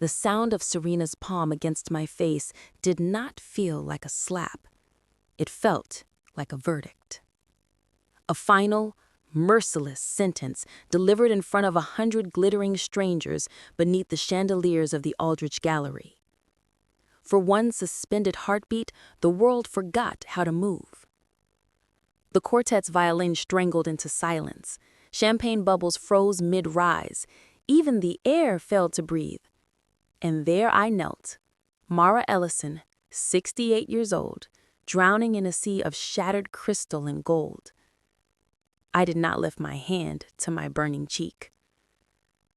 The sound of Serena's palm against my face did not feel like a slap. It felt like a verdict. A final, merciless sentence delivered in front of 100 glittering strangers beneath the chandeliers of the Aldrich Gallery. For one suspended heartbeat, the world forgot how to move. The quartet's violin strangled into silence. Champagne bubbles froze mid-rise. Even the air failed to breathe. And there I knelt, Mara Ellison, 68 years old, drowning in a sea of shattered crystal and gold. I did not lift my hand to my burning cheek.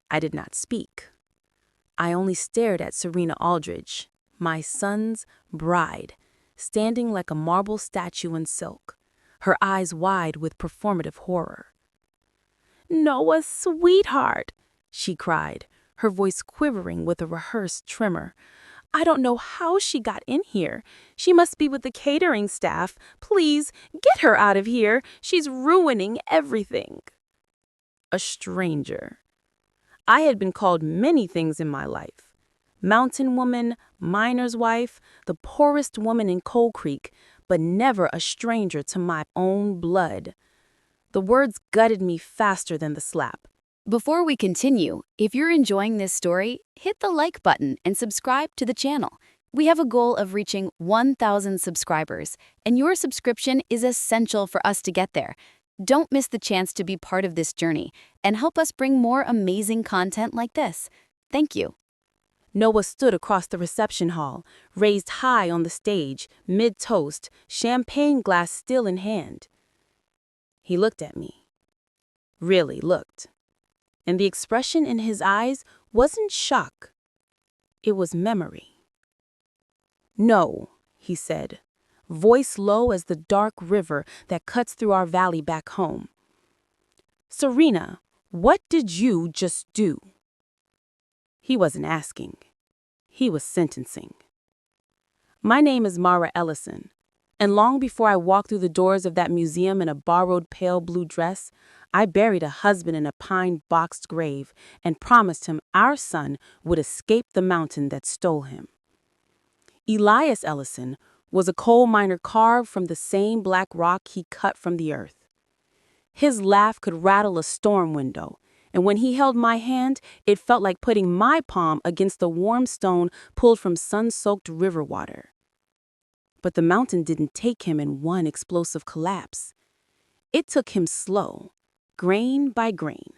I did not speak. I only stared at Serena Aldrich, my son's bride, standing like a marble statue in silk, her eyes wide with performative horror. "Noah, sweetheart," she cried, her voice quivering with a rehearsed tremor. "I don't know how she got in here. She must be with the catering staff. Please, get her out of here. She's ruining everything." A stranger. I had been called many things in my life. Mountain woman, miner's wife, the poorest woman in Coal Creek, but never a stranger to my own blood. The words gutted me faster than the slap. Before we continue, if you're enjoying this story, hit the like button and subscribe to the channel. We have a goal of reaching 1,000 subscribers, and your subscription is essential for us to get there. Don't miss the chance to be part of this journey and help us bring more amazing content like this. Thank you. Noah stood across the reception hall, raised high on the stage, mid-toast, champagne glass still in hand. He looked at me. Really looked. And the expression in his eyes wasn't shock. It was memory. "No," he said, voice low as the dark river that cuts through our valley back home. "Serena, what did you just do?" He wasn't asking. He was sentencing. My name is Mara Ellison, and long before I walked through the doors of that museum in a borrowed pale blue dress, I buried a husband in a pine-boxed grave and promised him our son would escape the mountain that stole him. Elias Ellison was a coal miner carved from the same black rock he cut from the earth. His laugh could rattle a storm window, and when he held my hand, it felt like putting my palm against the warm stone pulled from sun-soaked river water. But the mountain didn't take him in one explosive collapse. It took him slow, grain by grain.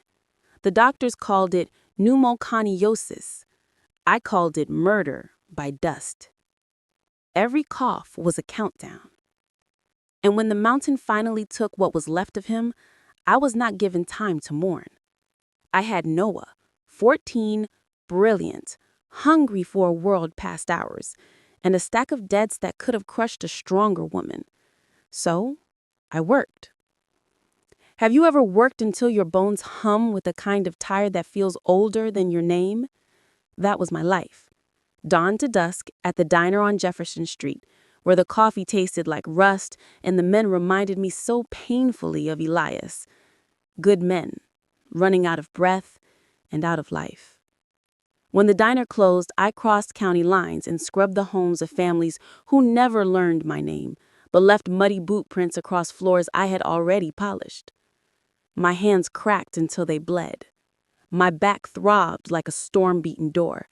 The doctors called it pneumoconiosis. I called it murder by dust. Every cough was a countdown. And when the mountain finally took what was left of him, I was not given time to mourn. I had Noah, 14, brilliant, hungry for a world past ours, and a stack of debts that could have crushed a stronger woman. So, I worked. Have you ever worked until your bones hum with a kind of tired that feels older than your name? That was my life. Dawn to dusk at the diner on Jefferson Street, where the coffee tasted like rust and the men reminded me so painfully of Elias. Good men, running out of breath and out of life. When the diner closed, I crossed county lines and scrubbed the homes of families who never learned my name, but left muddy boot prints across floors I had already polished. My hands cracked until they bled. My back throbbed like a storm-beaten door,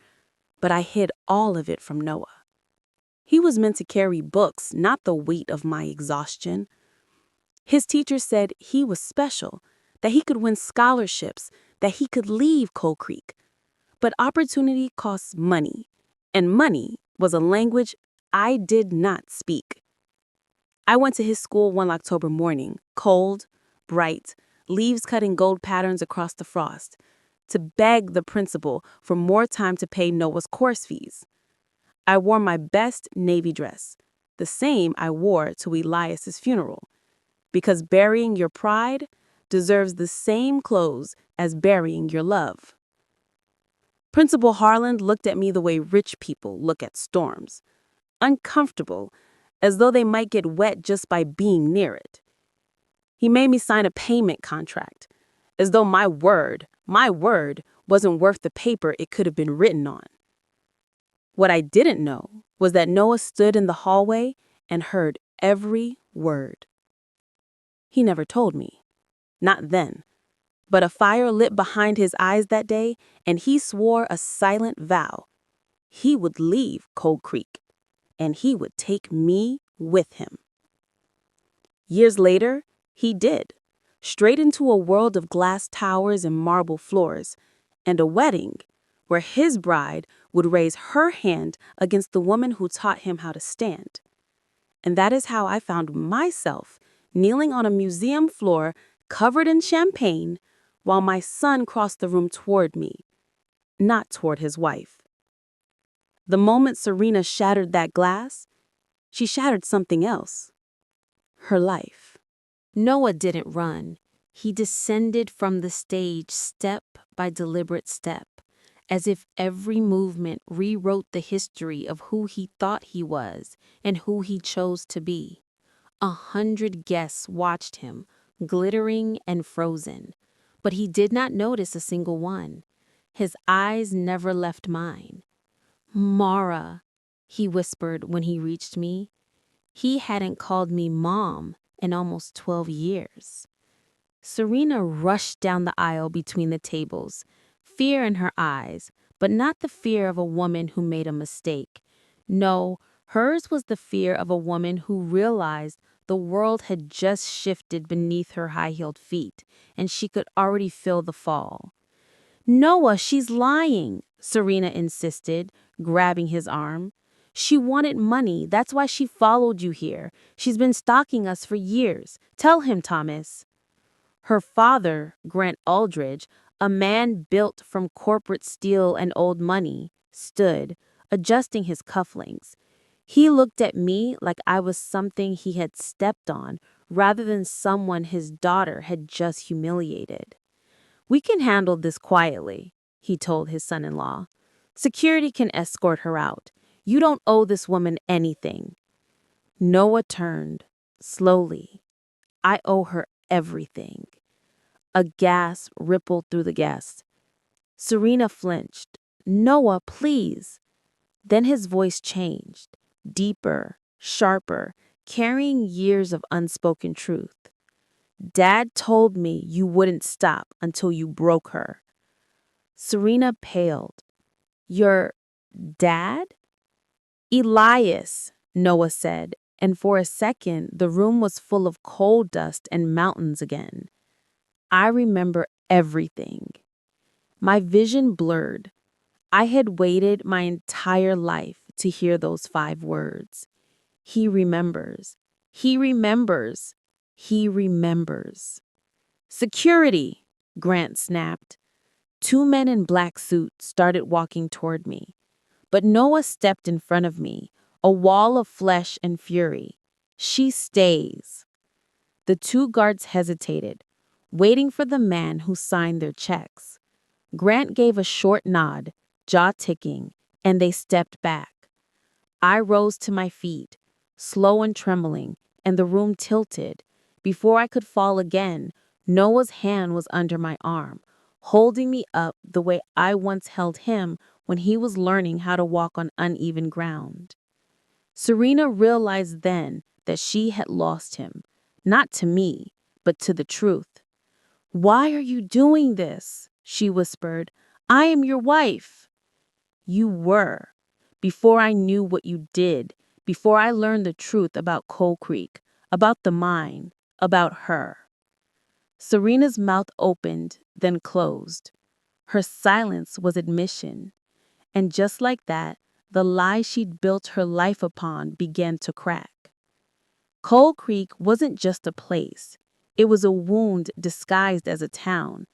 but I hid all of it from Noah. He was meant to carry books, not the weight of my exhaustion. His teacher said he was special, that he could win scholarships, that he could leave Coal Creek. But opportunity costs money, and money was a language I did not speak. I went to his school one October morning, cold, bright, leaves cutting gold patterns across the frost, to beg the principal for more time to pay Noah's course fees. I wore my best navy dress, the same I wore to Elias's funeral, because burying your pride deserves the same clothes as burying your love. Principal Harland looked at me the way rich people look at storms, uncomfortable, as though they might get wet just by being near it. He made me sign a payment contract, as though my word wasn't worth the paper it could have been written on. What I didn't know was that Noah stood in the hallway and heard every word. He never told me. Not then. But a fire lit behind his eyes that day, and he swore a silent vow. He would leave Cold Creek, and he would take me with him. Years later, he did. Straight into a world of glass towers and marble floors, and a wedding where his bride would raise her hand against the woman who taught him how to stand. And that is how I found myself kneeling on a museum floor covered in champagne while my son crossed the room toward me, not toward his wife. The moment Serena shattered that glass, she shattered something else. Her life. Noah didn't run. He descended from the stage step by deliberate step, as if every movement rewrote the history of who he thought he was and who he chose to be. 100 guests watched him, glittering and frozen, but he did not notice a single one. His eyes never left mine. "Mara," he whispered when he reached me. He hadn't called me mom in almost 12 years. Serena rushed down the aisle between the tables, fear in her eyes, but not the fear of a woman who made a mistake. No, hers was the fear of a woman who realized the world had just shifted beneath her high-heeled feet, and she could already feel the fall. "Noah, she's lying," Serena insisted, grabbing his arm. "She wanted money. That's why she followed you here. She's been stalking us for years. Tell him, Thomas." Her father, Grant Aldridge, a man built from corporate steel and old money, stood, adjusting his cufflinks. He looked at me like I was something he had stepped on, rather than someone his daughter had just humiliated. "We can handle this quietly," he told his son-in-law. "Security can escort her out. You don't owe this woman anything." Noah turned, slowly. "I owe her everything." A gasp rippled through the guests. Serena flinched. "Noah, please." Then his voice changed, deeper, sharper, carrying years of unspoken truth. "Dad told me you wouldn't stop until you broke her." Serena paled. "Your dad?" "Elias," Noah said, and for a second the room was full of coal dust and mountains again. I remember everything. My vision blurred. I had waited my entire life to hear those 5 words. He remembers. He remembers. He remembers. "Security!" Grant snapped. 2 men in black suits started walking toward me. But Noah stepped in front of me, a wall of flesh and fury. "She stays." The 2 guards hesitated, waiting for the man who signed their checks. Grant gave a short nod, jaw ticking, and they stepped back. I rose to my feet, slow and trembling, and the room tilted. Before I could fall again, Noah's hand was under my arm, holding me up the way I once held him when he was learning how to walk on uneven ground. Serena realized then that she had lost him, not to me, but to the truth. "Why are you doing this?" she whispered. "I am your wife." "You were. Before I knew what you did, before I learned the truth about Coal Creek, about the mine, about her." Serena's mouth opened, then closed. Her silence was admission. And just like that, the lie she'd built her life upon began to crack. Coal Creek wasn't just a place. It was a wound disguised as a town.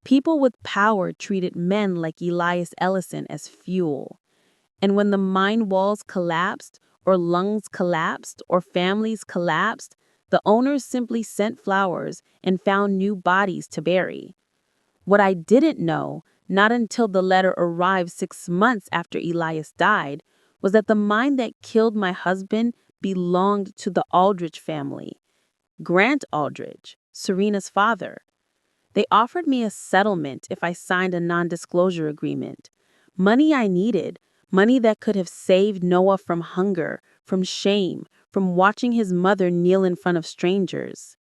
People with power treated men like Elias Ellison as fuel. And when the mine walls collapsed, or lungs collapsed, or families collapsed, the owners simply sent flowers and found new bodies to bury. What I didn't know, not until the letter arrived 6 months after Elias died, was that the mine that killed my husband belonged to the Aldrich family. Grant Aldrich, Serena's father. They offered me a settlement if I signed a non-disclosure agreement. Money I needed, Money that could have saved Noah from hunger, from shame, from watching his mother kneel in front of strangers.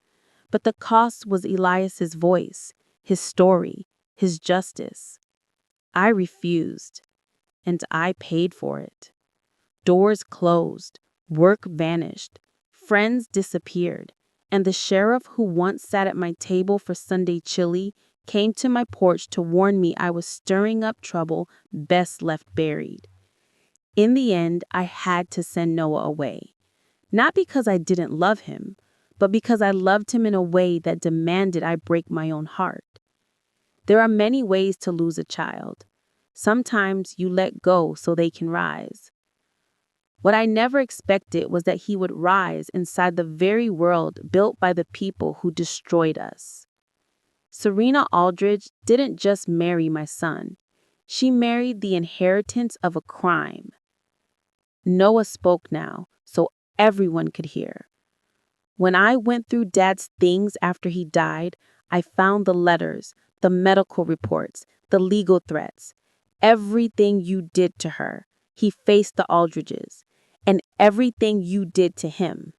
But the cost was Elias's voice, his story, his justice. I refused, and I paid for it. Doors closed, work vanished, friends disappeared, and the sheriff who once sat at my table for Sunday chili came to my porch to warn me I was stirring up trouble best left buried. In the end, I had to send Noah away. Not because I didn't love him, but because I loved him in a way that demanded I break my own heart. There are many ways to lose a child. Sometimes you let go so they can rise. What I never expected was that he would rise inside the very world built by the people who destroyed us. Serena Aldridge didn't just marry my son. She married the inheritance of a crime. Noah spoke now, so everyone could hear. When I went through Dad's things after he died, I found the letters, the medical reports, the legal threats. Everything you did to her. He faced the Aldridges. And everything you did to him.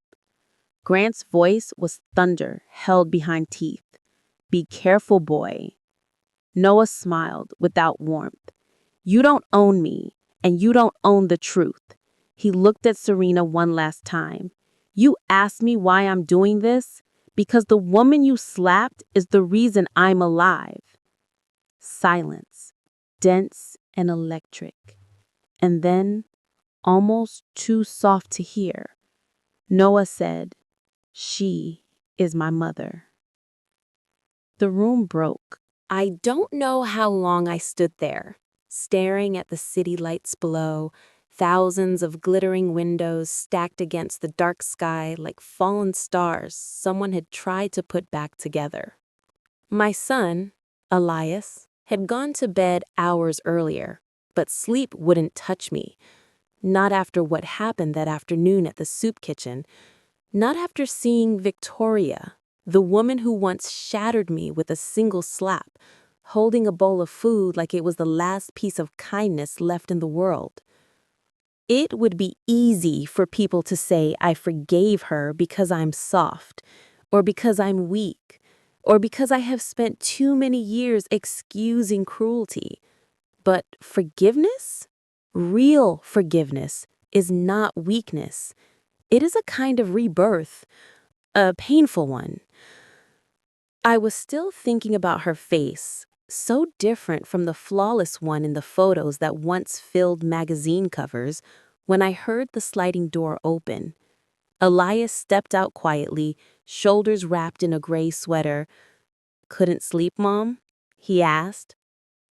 Grant's voice was thunder held behind teeth. Be careful, boy. Noah smiled without warmth. You don't own me, and you don't own the truth. He looked at Serena one last time. You asked me why I'm doing this? Because the woman you slapped is the reason I'm alive. Silence, dense and electric. And then, almost too soft to hear, Noah said, "She is my mother." The room broke. I don't know how long I stood there, staring at the city lights below, thousands of glittering windows stacked against the dark sky like fallen stars someone had tried to put back together. My son, Elias, had gone to bed hours earlier, but sleep wouldn't touch me. Not after what happened that afternoon at the soup kitchen. Not after seeing Victoria, the woman who once shattered me with a single slap, holding a bowl of food like it was the last piece of kindness left in the world. It would be easy for people to say I forgave her because I'm soft, or because I'm weak, or because I have spent too many years excusing cruelty. But forgiveness? Real forgiveness is not weakness. It is a kind of rebirth, a painful one. I was still thinking about her face, so different from the flawless one in the photos that once filled magazine covers, when I heard the sliding door open. Elias stepped out quietly, shoulders wrapped in a gray sweater. "Couldn't sleep, Mom?" he asked.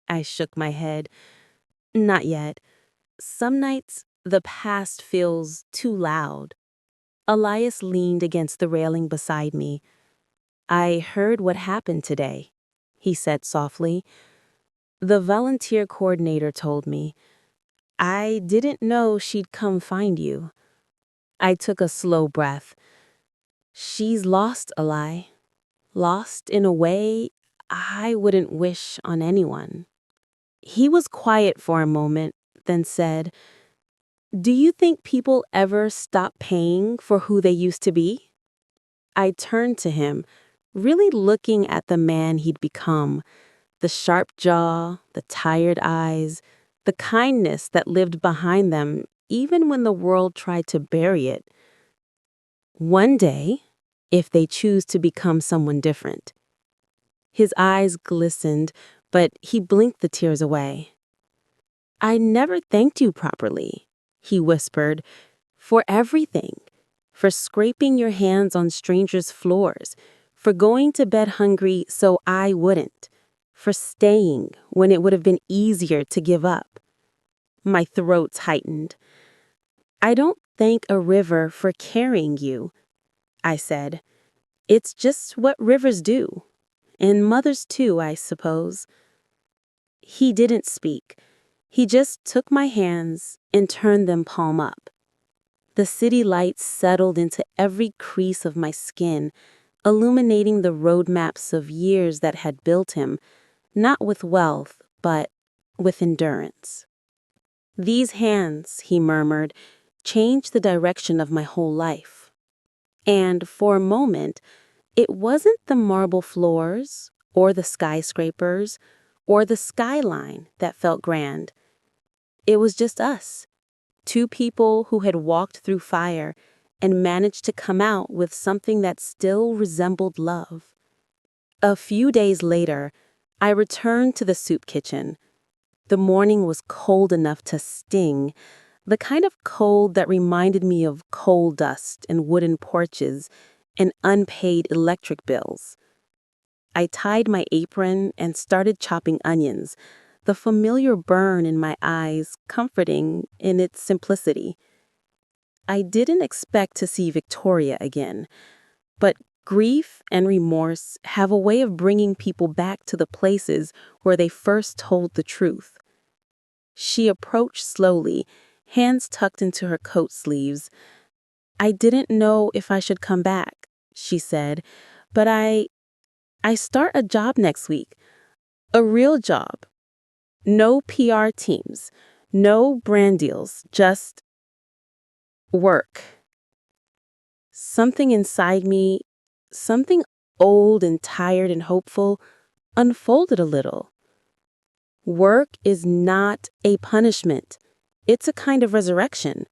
I shook my head. "Not yet. Some nights, the past feels too loud." Elias leaned against the railing beside me. "I heard what happened today," he said softly. "The volunteer coordinator told me. I didn't know she'd come find you." I took a slow breath. "She's lost, Eli. Lost in a way I wouldn't wish on anyone." He was quiet for a moment, then said, "Do you think people ever stop paying for who they used to be?" I turned to him, really looking at the man he'd become, the sharp jaw, the tired eyes, the kindness that lived behind them even when the world tried to bury it. One day, if they choose to become someone different. His eyes glistened, but he blinked the tears away. "I never thanked you properly," he whispered, "for everything. For scraping your hands on strangers' floors, for going to bed hungry so I wouldn't, for staying when it would have been easier to give up." My throat tightened. "I don't thank a river for carrying you," I said. "It's just what rivers do. And mothers too, I suppose." He didn't speak. He just took my hands and turned them palm up. The city lights settled into every crease of my skin, illuminating the roadmaps of years that had built him, not with wealth, but with endurance. These hands, he murmured, changed the direction of my whole life. And for a moment, it wasn't the marble floors, or the skyscrapers, or the skyline that felt grand. It was just us, two people who had walked through fire and managed to come out with something that still resembled love. A few days later, I returned to the soup kitchen. The morning was cold enough to sting, the kind of cold that reminded me of coal dust and wooden porches and unpaid electric bills. I tied my apron and started chopping onions, the familiar burn in my eyes comforting in its simplicity. I didn't expect to see Victoria again, but grief and remorse have a way of bringing people back to the places where they first told the truth. She approached slowly, hands tucked into her coat sleeves. "I didn't know if I should come back," she said, "but I start a job next week. A real job. No PR teams, no brand deals, just work." Something inside me, something old and tired and hopeful, unfolded a little. Work is not a punishment. It's a kind of resurrection.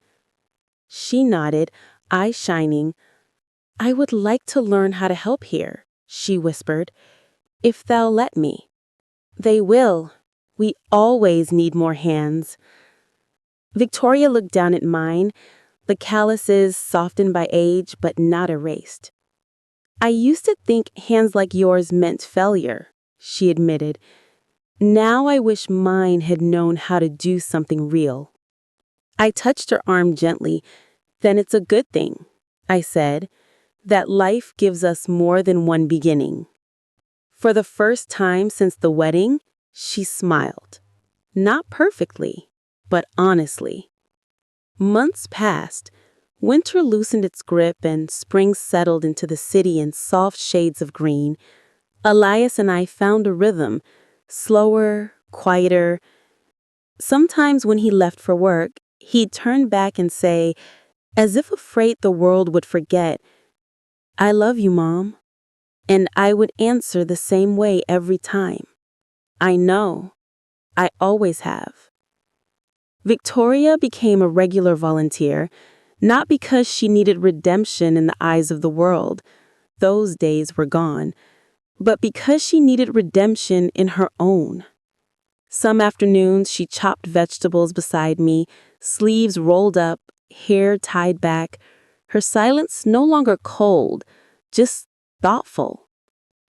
She nodded, eyes shining. "I would like to learn how to help here," she whispered, "if they'll let me." "They will. We always need more hands." Victoria looked down at mine, the calluses softened by age but not erased. "I used to think hands like yours meant failure," she admitted. "Now I wish mine had known how to do something real." I touched her arm gently. "Then it's a good thing," I said, "that life gives us more than one beginning." For the first time since the wedding, she smiled. Not perfectly, but honestly. Months passed. Winter loosened its grip and spring settled into the city in soft shades of green. Elias and I found a rhythm, slower, quieter. Sometimes when he left for work, he'd turn back and say, as if afraid the world would forget, "I love you, Mom." And I would answer the same way every time. "I know. I always have." Victoria became a regular volunteer, not because she needed redemption in the eyes of the world. Those days were gone. But because she needed redemption in her own. Some afternoons she chopped vegetables beside me, sleeves rolled up, hair tied back, her silence no longer cold, just thoughtful.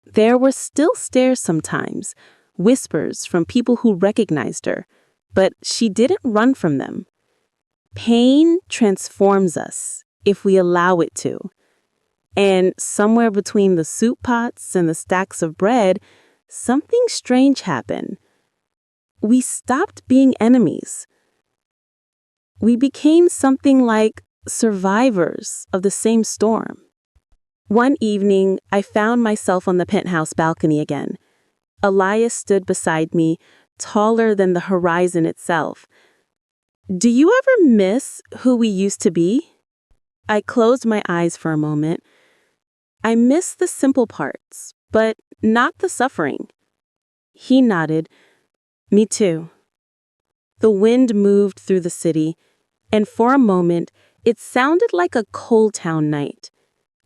There were still stares sometimes, whispers from people who recognized her, but she didn't run from them. Pain transforms us if we allow it to. And somewhere between the soup pots and the stacks of bread, something strange happened. We stopped being enemies. We became something like survivors of the same storm. One evening, I found myself on the penthouse balcony again. Elias stood beside me, taller than the horizon itself. "Do you ever miss who we used to be?" I closed my eyes for a moment. "I miss the simple parts, but not the suffering." He nodded. "Me too." The wind moved through the city, and for a moment, it sounded like a coal town night,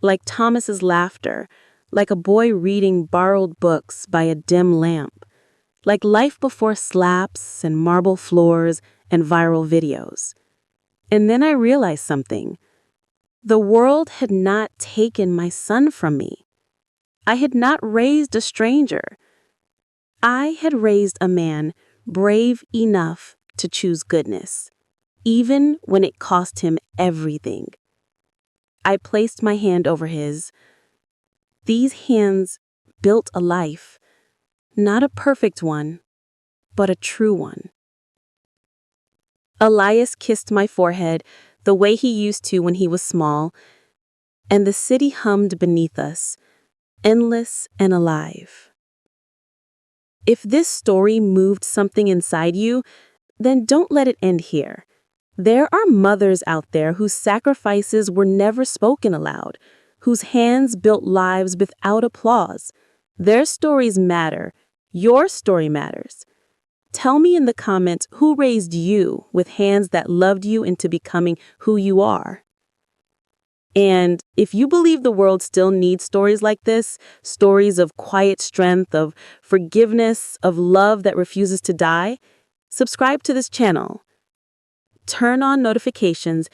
like Thomas's laughter, like a boy reading borrowed books by a dim lamp, like life before slaps and marble floors and viral videos. And then I realized something. The world had not taken my son from me. I had not raised a stranger. I had raised a man brave enough to choose goodness, even when it cost him everything. I placed my hand over his. These hands built a life, not a perfect one, but a true one. Elias kissed my forehead the way he used to when he was small, and the city hummed beneath us, endless and alive. If this story moved something inside you, then don't let it end here. There are mothers out there whose sacrifices were never spoken aloud, whose hands built lives without applause. Their stories matter. Your story matters. Tell me in the comments who raised you with hands that loved you into becoming who you are. And if you believe the world still needs stories like this, stories of quiet strength, of forgiveness, of love that refuses to die, subscribe to this channel. Turn on notifications